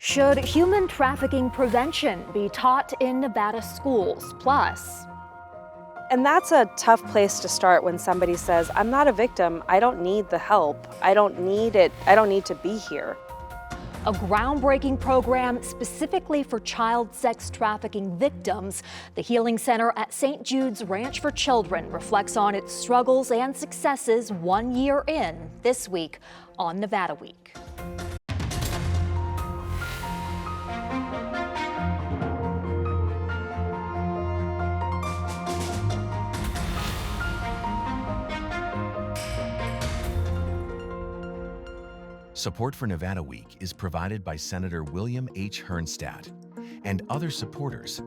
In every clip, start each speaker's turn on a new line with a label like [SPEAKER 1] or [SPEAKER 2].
[SPEAKER 1] Should human trafficking prevention be taught in Nevada schools? Plus,
[SPEAKER 2] And that's a tough place to start when somebody says, I'm not a victim, I don't need the help, I don't need it, I don't need to be here.
[SPEAKER 1] a groundbreaking program specifically for child sex trafficking victims. The Healing Center at St. Jude's Ranch for Children reflects on its struggles and successes 1 year in this week on Nevada Week.
[SPEAKER 3] Support for Nevada Week is provided by Senator William H. Herrnstadt and other supporters.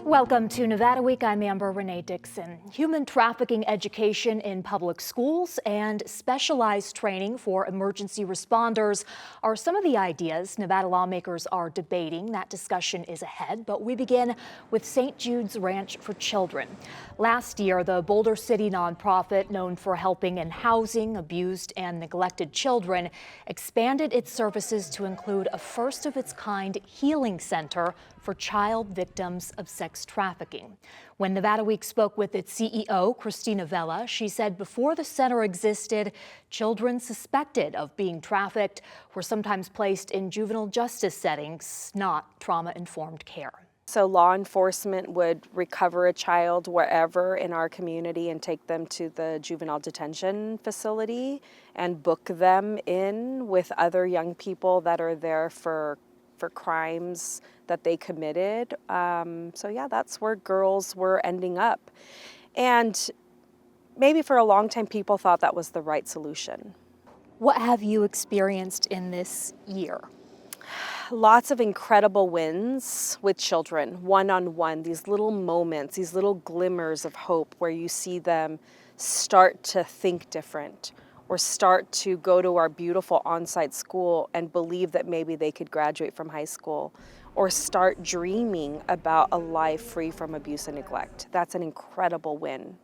[SPEAKER 1] Welcome to Nevada Week. I'm Amber Renee Dixon. Human trafficking education in public schools and specialized training for emergency responders are some of the ideas Nevada lawmakers are debating. That discussion is ahead, but we begin with St. Jude's Ranch for Children. Last year, the Boulder City nonprofit known for helping in housing abused and neglected children expanded its services to include a first-of-its-kind healing center for child victims of sex trafficking. When Nevada Week spoke with its CEO, Christina Vela, she said before the center existed, children suspected of being trafficked were sometimes placed in juvenile justice settings, not trauma-informed care.
[SPEAKER 2] So law enforcement would recover a child wherever in our community and take them to the juvenile detention facility and book them in with other young people that are there for crimes that they committed. So yeah, that's where girls were ending up. And maybe for a long time, people thought that was the right solution.
[SPEAKER 1] What have you experienced in this year?
[SPEAKER 2] Lots of incredible wins with children, one-on-one, these little moments, these little glimmers of hope where you see them start to think different or start to go to our beautiful on-site school and believe that maybe they could graduate from high school or start dreaming about a life free from abuse and neglect. That's an incredible win.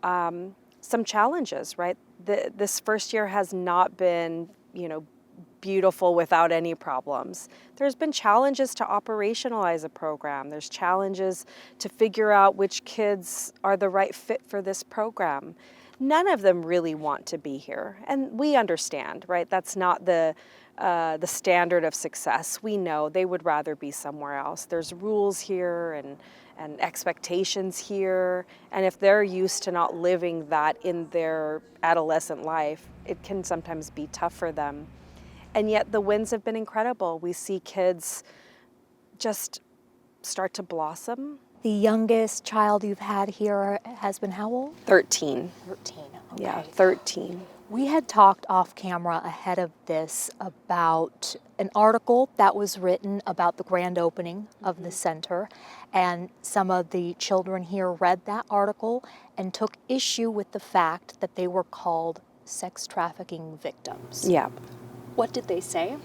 [SPEAKER 2] Some challenges, right? This first year has not been, beautiful without any problems. There's been challenges to operationalize a program. There's challenges to figure out which kids are the right fit for this program. None of them really want to be here, and we understand, right? That's not the standard of success. We know they would rather be somewhere else. There's rules here and expectations here, and if they're used to not living that in their adolescent life, it can sometimes be tough for them. And yet the wins have been incredible. We see kids just start to blossom.
[SPEAKER 1] The youngest child you've had here has been how old?
[SPEAKER 2] 13.
[SPEAKER 1] 13, okay.
[SPEAKER 2] Yeah, 13.
[SPEAKER 1] We had talked off camera ahead of this about an article that was written about the grand opening of the center, and some of the children here read that article and took issue with the fact that they were called sex trafficking victims.
[SPEAKER 2] Yeah.
[SPEAKER 1] What did they say?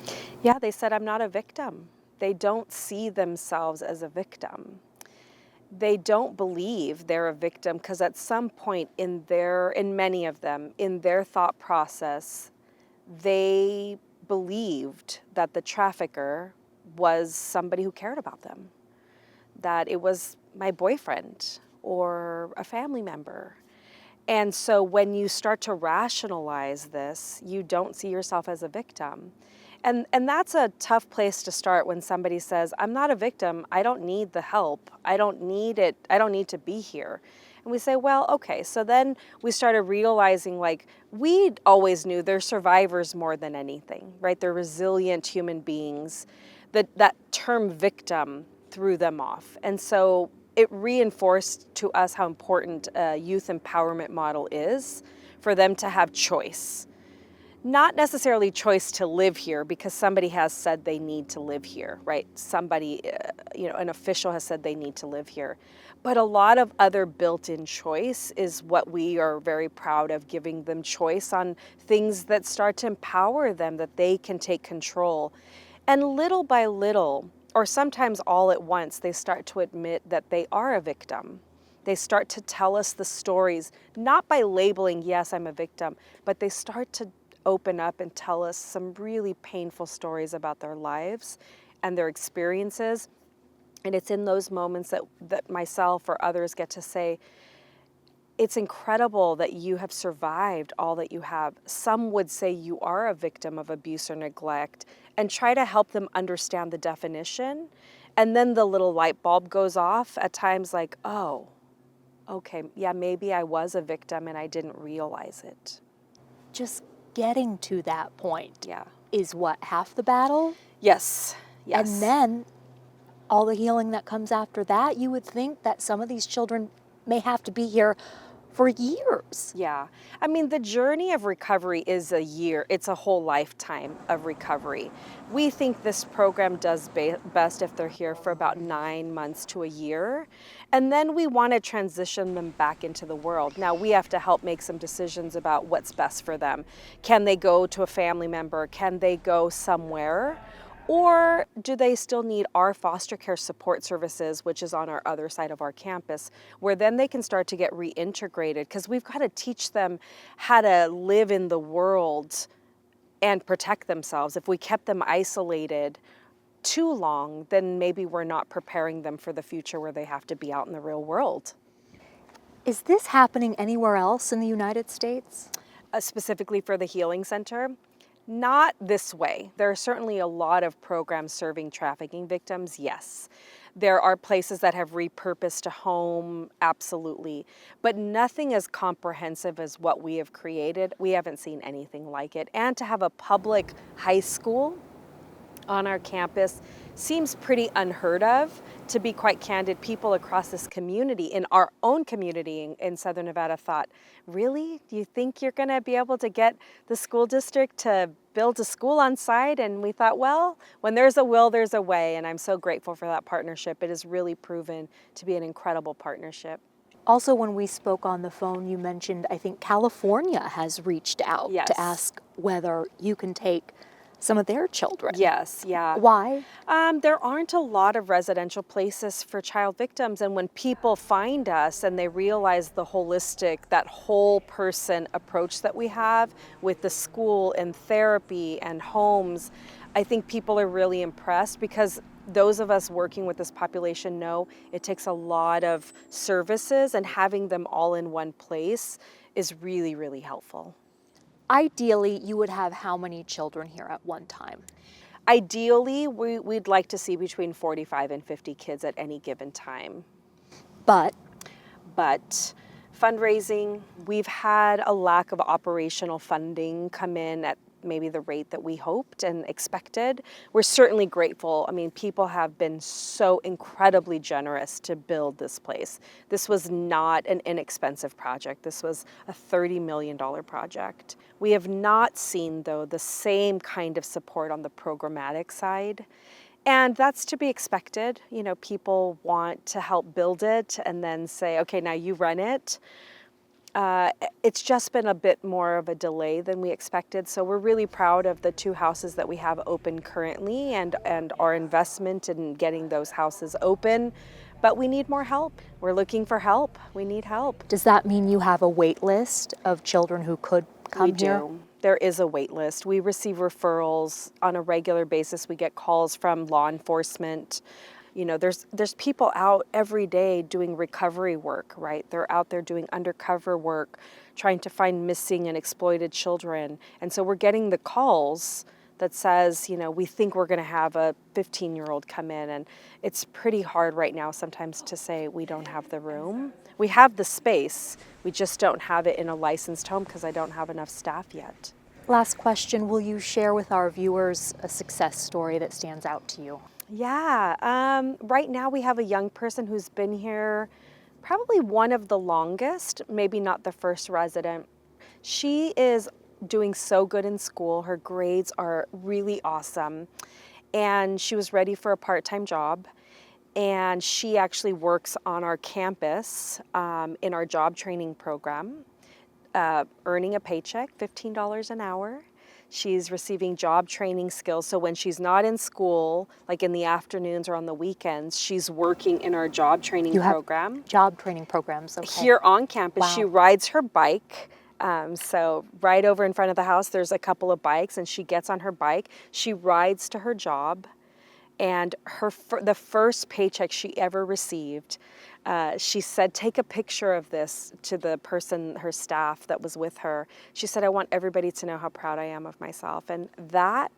[SPEAKER 2] Yeah, they said, I'm not a victim. They don't see themselves as a victim. They don't believe they're a victim because at some point in many of them, in their thought process, they believed that the trafficker was somebody who cared about them, that it was my boyfriend or a family member. And so when you start to rationalize this, you don't see yourself as a victim. And that's a tough place to start when somebody says, I'm not a victim, I don't need the help, I don't need it, I don't need to be here. And we say, well, okay, so then we started realizing we always knew they're survivors more than anything, right? They're resilient human beings. That term victim threw them off. And so it reinforced to us how important a youth empowerment model is for them to have choice. Not necessarily choice to live here because somebody has said they need to live here, right? Somebody, an official has said they need to live here. But a lot of other built-in choice is what we are very proud of, giving them choice on things that start to empower them, that they can take control. And little by little, or sometimes all at once, they start to admit that they are a victim. They start to tell us the stories, not by labeling, yes, I'm a victim, but they start to open up and tell us some really painful stories about their lives and their experiences. And it's in those moments that myself or others get to say, it's incredible that you have survived all that you have. Some would say you are a victim of abuse or neglect, and try to help them understand the definition. And then the little light bulb goes off at times like, oh, okay, yeah, maybe I was a victim and I didn't realize it.
[SPEAKER 1] Just getting to that point
[SPEAKER 2] Yeah.
[SPEAKER 1] is what, half the battle?
[SPEAKER 2] Yes. Yes.
[SPEAKER 1] And then all the healing that comes after that, you would think that some of these children may have to be here for years.
[SPEAKER 2] Yeah. I mean, the journey of recovery is a year. It's a whole lifetime of recovery. We think this program does best if they're here for about 9 months to a year. And then we want to transition them back into the world. Now, we have to help make some decisions about what's best for them. Can they go to a family member? Can they go somewhere? Or do they still need our foster care support services, which is on our other side of our campus, where then they can start to get reintegrated? Because we've got to teach them how to live in the world and protect themselves. If we kept them isolated too long, then maybe we're not preparing them for the future where they have to be out in the real world.
[SPEAKER 1] Is this happening anywhere else in the United States?
[SPEAKER 2] Specifically for the Healing Center? Not this way. There are certainly a lot of programs serving trafficking victims, yes. There are places that have repurposed a home, absolutely. But nothing as comprehensive as what we have created. We haven't seen anything like it. And to have a public high school on our campus seems pretty unheard of. To be quite candid, people across this community, in our own community in Southern Nevada, thought, really? Do you think you're going to be able to get the school district to build a school on site? And we thought, well, when there's a will, there's a way. And I'm so grateful for that partnership. It has really proven to be an incredible partnership.
[SPEAKER 1] Also, when we spoke on the phone, you mentioned, I think California has reached out
[SPEAKER 2] Yes.
[SPEAKER 1] to ask whether you can take some of their children.
[SPEAKER 2] Yes, yeah.
[SPEAKER 1] Why?
[SPEAKER 2] There aren't a lot of residential places for child victims, and when people find us and they realize the holistic, that whole person approach that we have with the school and therapy and homes, I think people are really impressed, because those of us working with this population know it takes a lot of services, and having them all in one place is really, really helpful.
[SPEAKER 1] Ideally, you would have how many children here at one time?
[SPEAKER 2] Ideally, we'd like to see between 45 and 50 kids at any given time.
[SPEAKER 1] But
[SPEAKER 2] Fundraising, we've had a lack of operational funding come in at maybe the rate that we hoped and expected. We're certainly grateful. I mean, people have been so incredibly generous to build this place. This was not an inexpensive project. This was a $30 million project. We have not seen, though, the same kind of support on the programmatic side. And that's to be expected. You know, people want to help build it and then say, okay, now you run it. It's just been a bit more of a delay than we expected. So we're really proud of the 2 houses that we have open currently and our investment in getting those houses open. But we need more help. We're looking for help. We need help.
[SPEAKER 1] does that mean you have a wait list of children who could come
[SPEAKER 2] We
[SPEAKER 1] here?
[SPEAKER 2] do. There is a wait list. We receive referrals on a regular basis. We get calls from law enforcement. You know, there's people out every day doing recovery work, right? They're out there doing undercover work, trying to find missing and exploited children. And so we're getting the calls that says, you know, we think we're going to have a 15-year-old come in. And it's pretty hard right now sometimes to say we don't have the room. We have the space. We just don't have it in a licensed home because I don't have enough staff yet.
[SPEAKER 1] Last question, will you share with our viewers a success story that stands out to you?
[SPEAKER 2] Yeah, right now we have a young person who's been here probably one of the longest, maybe not the first resident. She is doing so good in school. Her grades are really awesome. And she was ready for a part-time job. And she actually works on our campus in our job training program, earning a paycheck, $15 an hour. She's receiving job training skills. So when she's not in school, like in the afternoons or on the weekends, she's working in our job training
[SPEAKER 1] You have
[SPEAKER 2] program.
[SPEAKER 1] job training programs, okay.
[SPEAKER 2] Here on campus,
[SPEAKER 1] Wow.
[SPEAKER 2] she rides her bike So right over in front of the house, there's a couple of bikes, and she gets on her bike. She rides to her job, and the first paycheck she ever received, she said, take a picture of this to the person, her staff that was with her. She said, I want everybody to know how proud I am of myself. And that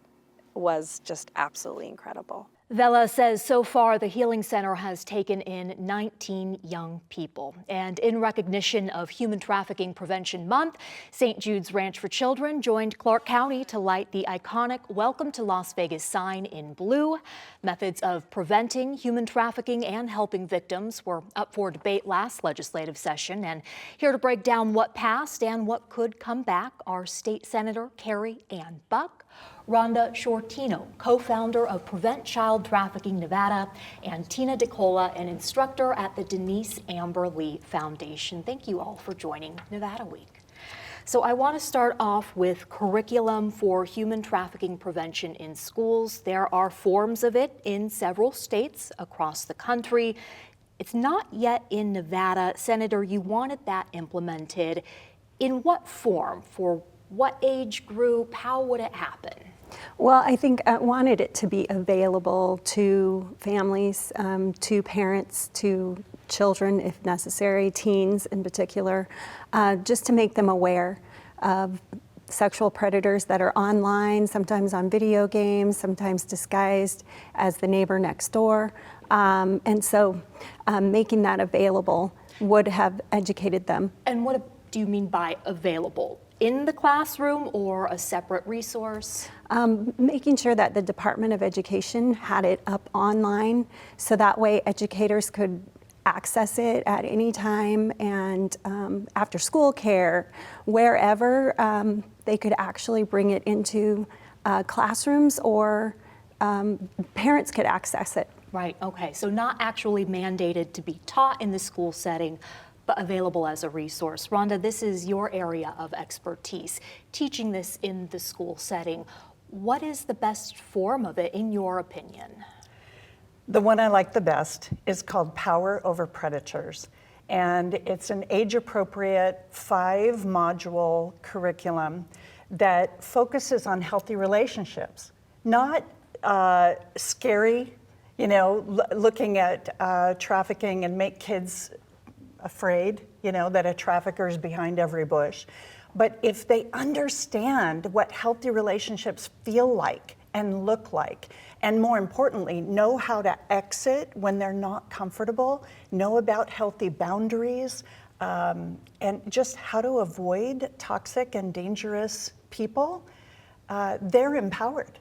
[SPEAKER 2] was just absolutely incredible.
[SPEAKER 1] Vela says so far the Healing Center has taken in 19 young people. And in recognition of Human Trafficking Prevention Month, St. Jude's Ranch for Children joined Clark County to light the iconic Welcome to Las Vegas sign in blue. Methods of preventing human trafficking and helping victims were up for debate last legislative session. And here to break down what passed and what could come back are State Senator Carrie Ann Buck, Rhonda Shortino, co-founder of Prevent Child Trafficking Nevada, and Tina DeCola, an instructor at the Denise Amber Lee Foundation. Thank you all for joining Nevada Week. So I want to start off with curriculum for human trafficking prevention in schools. There are forms of it in several states across the country. It's not yet in Nevada. Senator, you wanted that implemented. In what form? For what age group? How would it happen?
[SPEAKER 4] Well, I think I wanted it to be available to families, to parents, to children if necessary, teens in particular, just to make them aware of sexual predators that are online, sometimes on video games, sometimes disguised as the neighbor next door. And so making that available would have educated them.
[SPEAKER 1] And what do you mean by available? In the classroom or a separate resource?
[SPEAKER 4] Making sure that the Department of Education had it up online so that way educators could access it at any time, and after school care, wherever they could actually bring it into classrooms, or parents could access it.
[SPEAKER 1] Right, okay, so not actually mandated to be taught in the school setting, but available as a resource. Rhonda, this is your area of expertise, teaching this in the school setting. What is the best form of it, in your opinion?
[SPEAKER 5] The one I like the best is called Power Over Predators. And it's an age-appropriate 5-module curriculum that focuses on healthy relationships, not scary, looking at trafficking and make kids afraid, that a trafficker is behind every bush. But if they understand what healthy relationships feel like and look like, and more importantly, know how to exit when they're not comfortable, know about healthy boundaries, and just how to avoid toxic and dangerous people, they're empowered.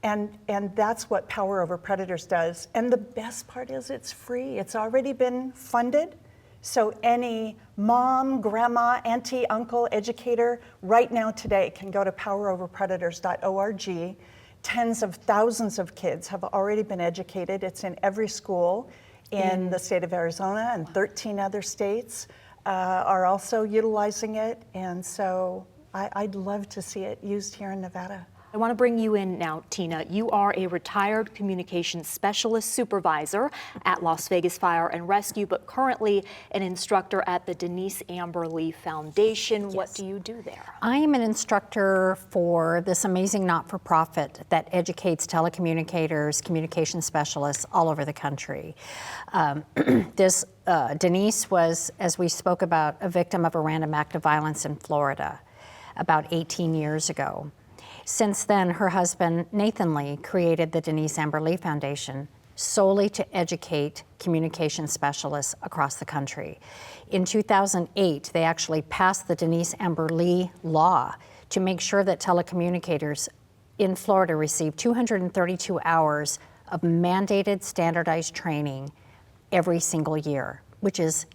[SPEAKER 5] And that's what Power Over Predators does. And the best part is it's free. It's already been funded. So any mom, grandma, auntie, uncle, educator right now today can go to poweroverpredators.org. Tens of thousands of kids have already been educated. It's in every school in the state of Arizona, and 13 other states are also utilizing it. And so I'd love to see it used here in Nevada.
[SPEAKER 1] I want to bring you in now, Tina. You are a retired communications specialist supervisor at Las Vegas Fire and Rescue, but currently an instructor at the Denise Amber Lee Foundation. Yes. What do you do there?
[SPEAKER 6] I am an instructor for this amazing not-for-profit that educates telecommunicators, communication specialists all over the country. Denise was, as we spoke about, a victim of a random act of violence in Florida about 18 years ago. Since then, her husband, Nathan Lee, created the Denise Amber Lee Foundation solely to educate communication specialists across the country. In 2008, they actually passed the Denise Amber Lee law to make sure that telecommunicators in Florida receive 232 hours of mandated standardized training every single year, which is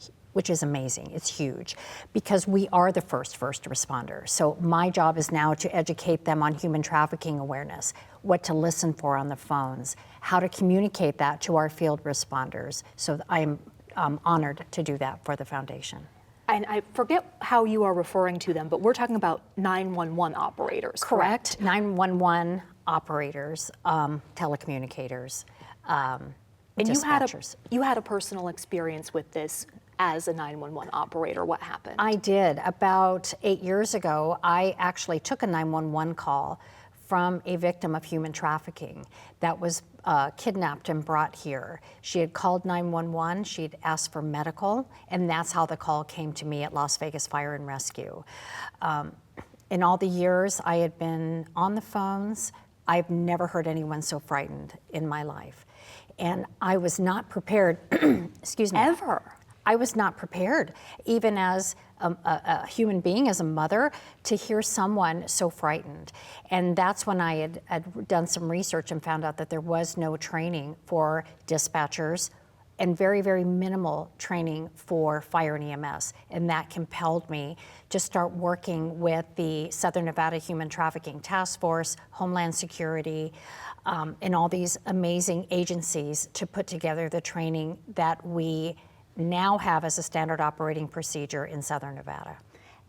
[SPEAKER 6] amazing. It's huge because we are the first responders. So my job is now to educate them on human trafficking awareness, what to listen for on the phones, how to communicate that to our field responders. So I'm honored to do that for the foundation.
[SPEAKER 1] And I forget how you are referring to them, but we're talking about 911 operators, correct?
[SPEAKER 6] 911 operators, telecommunicators,
[SPEAKER 1] and
[SPEAKER 6] dispatchers.
[SPEAKER 1] you had a personal experience with this. as a 911 operator? What happened?
[SPEAKER 6] I did. About 8 years ago, I actually took a 911 call from a victim of human trafficking that was kidnapped and brought here. She had called 911, she'd asked for medical, and that's how the call came to me at Las Vegas Fire and Rescue. In all the years I had been on the phones, I've never heard anyone so frightened in my life. And I was not prepared, excuse me.
[SPEAKER 1] Ever?
[SPEAKER 6] I was not prepared, even as a human being, as a mother, to hear someone so frightened. And that's when I had done some research and found out that there was no training for dispatchers and very, very minimal training for fire and EMS. And that compelled me to start working with the Southern Nevada Human Trafficking Task Force, Homeland Security, and all these amazing agencies to put together the training that we now have as a standard operating procedure in Southern Nevada.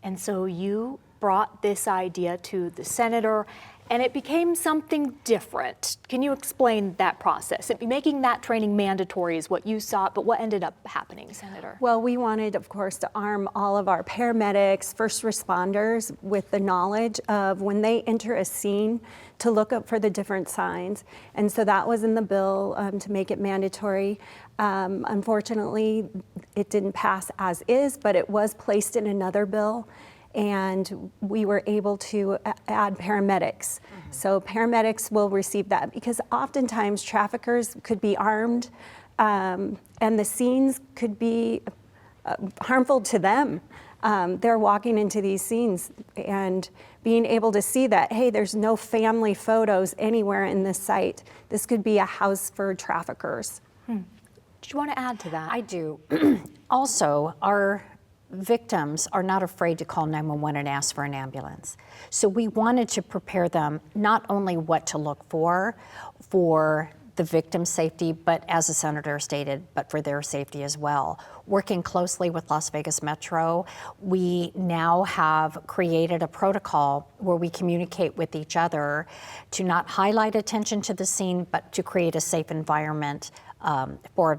[SPEAKER 1] And so you brought this idea to the senator, and it became something different. Can you explain that process? Making that training mandatory is what you sought, but what ended up happening, Senator?
[SPEAKER 4] Well, we wanted, of course, to arm all of our paramedics, first responders with the knowledge of when they enter a scene to look up for the different signs. And so that was in the bill to make it mandatory. Unfortunately, it didn't pass as is, but it was placed in another bill. And we were able to add paramedics. So paramedics will receive that because oftentimes traffickers could be armed and the scenes could be harmful to them. They're walking into these scenes and being able to see that, hey, there's no family photos anywhere in this site. This could be a house for traffickers.
[SPEAKER 1] Did you want to add to that?
[SPEAKER 6] I do. Also, our victims are not afraid to call 911 and ask for an ambulance. So we wanted to prepare them not only what to look for the victim's safety, but as the senator stated, but for their safety as well. Working closely with Las Vegas Metro, we now have created a protocol where we communicate with each other to not highlight attention to the scene, but to create a safe environment for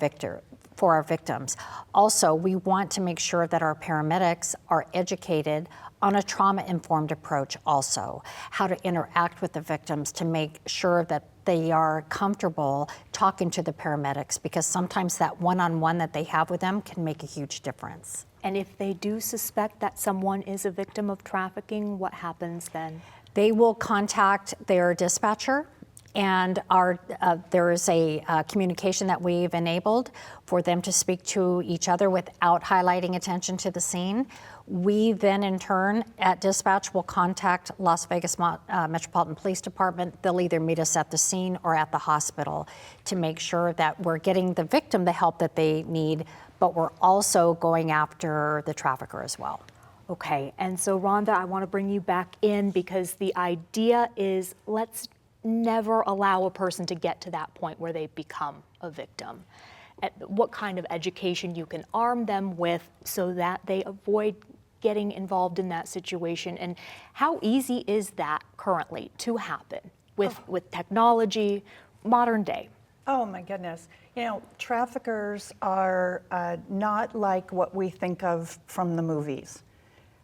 [SPEAKER 6] our victims. Also, we want to make sure that our paramedics are educated on a trauma-informed approach also, how to interact with the victims to make sure that they are comfortable talking to the paramedics, because sometimes that one-on-one that they have with them can make a huge difference.
[SPEAKER 1] And if they do suspect that someone is a victim of trafficking, what happens then?
[SPEAKER 6] They will contact their dispatcher, and there is a communication that we've enabled for them to speak to each other without highlighting attention to the scene. We then, in turn, at dispatch, will contact Las Vegas Metropolitan Police Department. They'll either meet us at the scene or at the hospital to make sure that we're getting the victim the help that they need, but we're also going after the trafficker as well.
[SPEAKER 1] Okay, and so Rhonda, I want to bring you back in because the idea is let's never allow a person to get to that point where they become a victim. What kind of education you can arm them with so that they avoid getting involved in that situation, and how easy is that currently to happen with technology, modern day?
[SPEAKER 5] Oh my goodness. You know, traffickers are not like what we think of from the movies,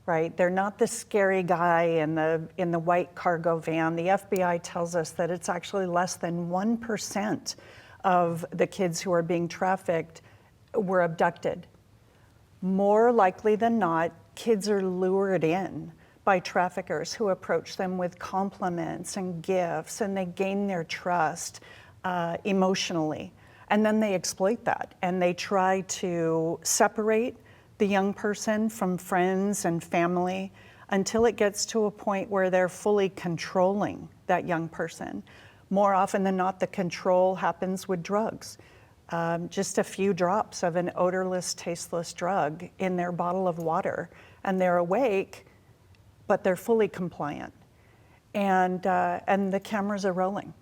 [SPEAKER 5] right? They're not the scary guy in the white cargo van. The FBI tells us that it's actually less than 1% of the kids who are being trafficked were abducted. More likely than not, kids are lured in by traffickers who approach them with compliments and gifts, and they gain their trust emotionally. And then they exploit that, and they try to separate the young person from friends and family until it gets to a point where they're fully controlling that young person. More often than not, the control happens with drugs. Just a few drops of an odorless, tasteless drug in their bottle of water, and they're awake, but they're fully compliant. And the cameras are rolling.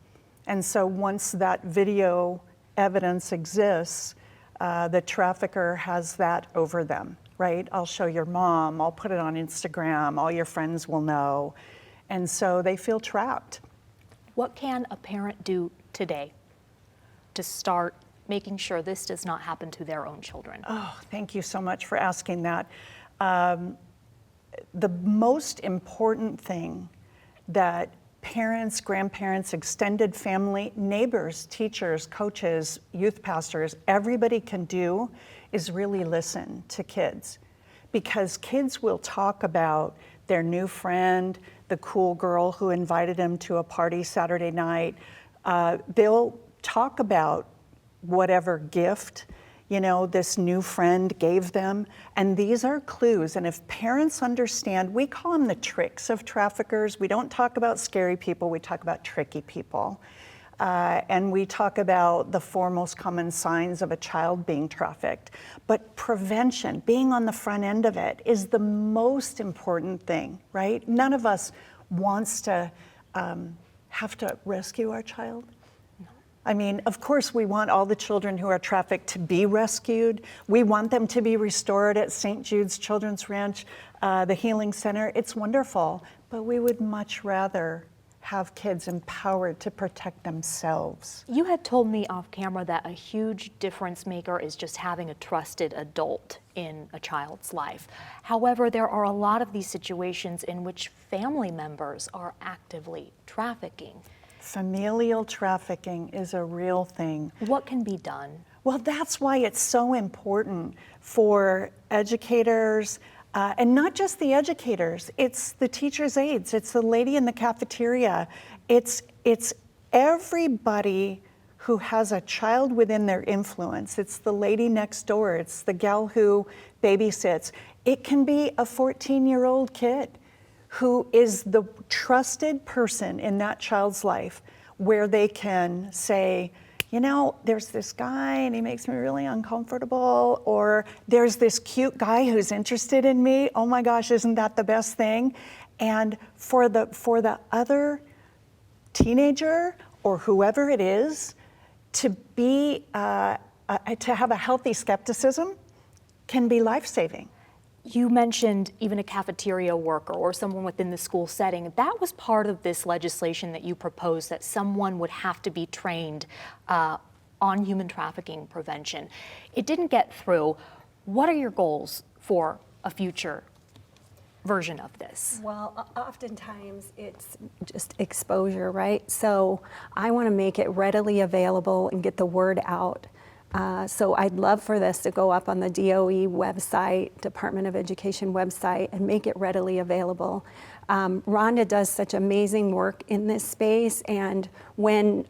[SPEAKER 5] And so once that video evidence exists, the trafficker has that over them, right? I'll show your mom, I'll put it on Instagram, all your friends will know. And so they feel trapped.
[SPEAKER 1] What can a parent do today to start making sure this does not happen to their own children?
[SPEAKER 5] Oh, thank you so much for asking that. The most important thing that parents, grandparents, extended family, neighbors, teachers, coaches, youth pastors, everybody can do is really listen to kids. Because kids will talk about their new friend, the cool girl who invited them to a party Saturday night. They'll talk about whatever gift, this new friend gave them. And these are clues. And if parents understand, we call them the tricks of traffickers. We don't talk about scary people, we talk about tricky people. And we talk about the four most common signs of a child being trafficked. But prevention, being on the front end of it, is the most important thing, right? None of us wants to have to rescue our child. I mean, of course, we want all the children who are trafficked to be rescued. We want them to be restored at St. Jude's Children's Ranch, the Healing Center. It's wonderful, but we would much rather have kids empowered to protect themselves.
[SPEAKER 1] You had told me off camera that a huge difference maker is just having a trusted adult in a child's life. However, there are a lot of these situations in which family members are actively trafficking.
[SPEAKER 5] Familial trafficking is a real thing.
[SPEAKER 1] What can be done?
[SPEAKER 5] Well, that's why it's so important for educators, and not just the educators, it's the teachers' aides, it's the lady in the cafeteria, it's everybody who has a child within their influence. It's the lady next door, it's the gal who babysits. It can be a 14-year-old kid who is the trusted person in that child's life where they can say, there's this guy and he makes me really uncomfortable, or there's this cute guy who's interested in me. Oh my gosh, isn't that the best thing? And for the other teenager or whoever it is, to have a healthy skepticism can be life-saving.
[SPEAKER 1] You mentioned even a cafeteria worker or someone within the school setting. That was part of this legislation that you proposed, that someone would have to be trained on human trafficking prevention. It didn't get through. What are your goals for a future version of this?
[SPEAKER 4] Well, oftentimes it's just exposure, right? So I want to make it readily available and get the word out. So I'd love for this to go up on the DOE website, Department of Education website, and make it readily available. Rhonda does such amazing work in this space, and when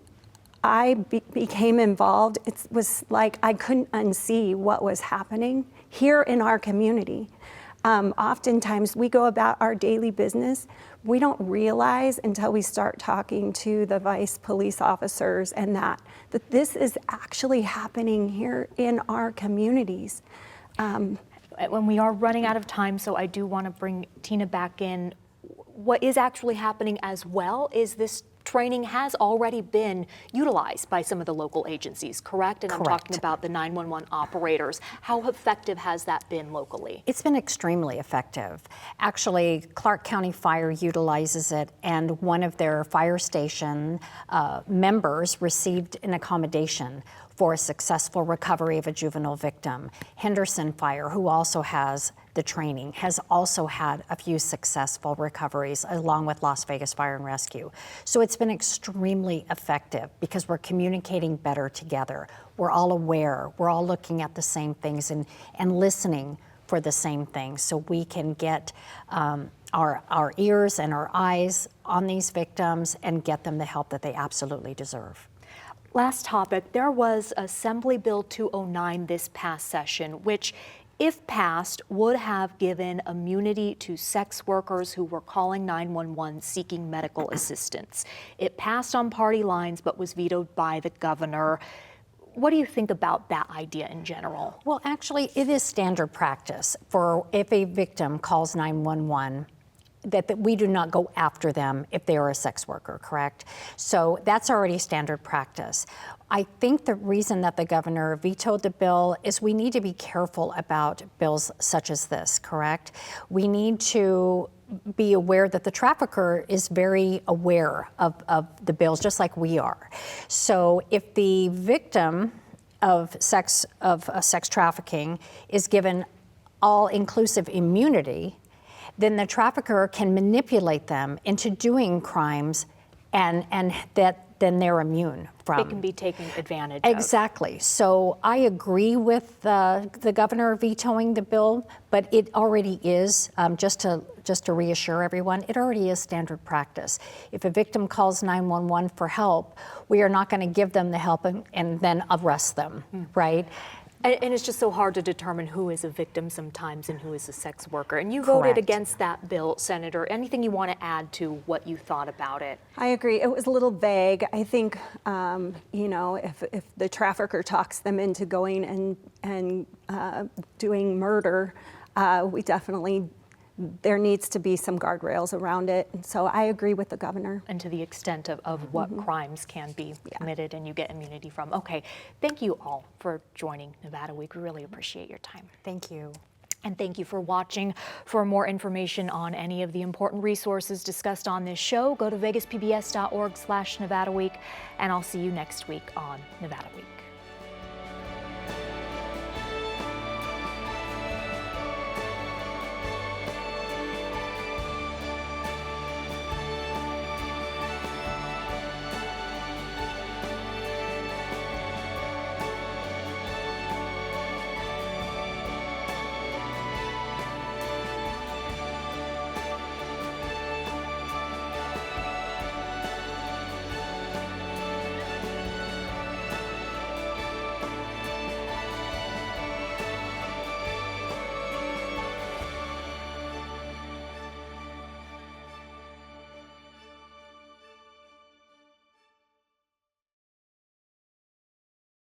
[SPEAKER 4] I became involved, it was like I couldn't unsee what was happening here in our community. Oftentimes we go about our daily business, we don't realize until we start talking to the vice police officers and that this is actually happening here in our communities.
[SPEAKER 1] When we are running out of time, so I do want to bring Tina back in. What is actually happening as well is this training has already been utilized by some of the local agencies, correct? And
[SPEAKER 6] Correct.
[SPEAKER 1] I'm talking about the 911 operators. How effective has that been locally?
[SPEAKER 6] It's been extremely effective. Actually, Clark County Fire utilizes it, and one of their fire station members received an accommodation for a successful recovery of a juvenile victim. Henderson Fire, who also has the training, has also had a few successful recoveries, along with Las Vegas Fire and Rescue. So it's been extremely effective because we're communicating better together. We're all aware, we're all looking at the same things and listening for the same things, so we can get our ears and our eyes on these victims and get them the help that they absolutely deserve.
[SPEAKER 1] Last topic, there was Assembly Bill 209 this past session, which, if passed, would have given immunity to sex workers who were calling 911 seeking medical assistance. It passed on party lines but was vetoed by the governor. What do you think about that idea in general?
[SPEAKER 6] Well, actually, it is standard practice for if a victim calls 911 that we do not go after them if they are a sex worker, correct? So that's already standard practice. I think the reason that the governor vetoed the bill is we need to be careful about bills such as this, correct? We need to be aware that the trafficker is very aware of the bills, just like we are. So if the victim of sex trafficking is given all-inclusive immunity, then the trafficker can manipulate them into doing crimes, and then they're immune from.
[SPEAKER 1] They can be taken advantage of.
[SPEAKER 6] Exactly. So I agree with the governor vetoing the bill, but it already is, just to reassure everyone, it already is standard practice. If a victim calls 911 for help, we are not going to give them the help and then arrest them, right?
[SPEAKER 1] And it's just so hard to determine who is a victim sometimes and who is a sex worker. And you voted
[SPEAKER 6] Correct.
[SPEAKER 1] against that bill, Senator. Anything you want to add to what you thought about it?
[SPEAKER 4] I agree. It was a little vague. I think, you know, if the trafficker talks them into going and doing murder, we definitely, there needs to be some guardrails around it. And so I agree with the governor.
[SPEAKER 1] And to the extent of what crimes can be committed and you get immunity from. Okay, thank you all for joining Nevada Week. We really appreciate your time.
[SPEAKER 6] Thank you.
[SPEAKER 1] And thank you for watching. For more information on any of the important resources discussed on this show, go to vegaspbs.org/Nevada Week, and I'll see you next week on Nevada Week.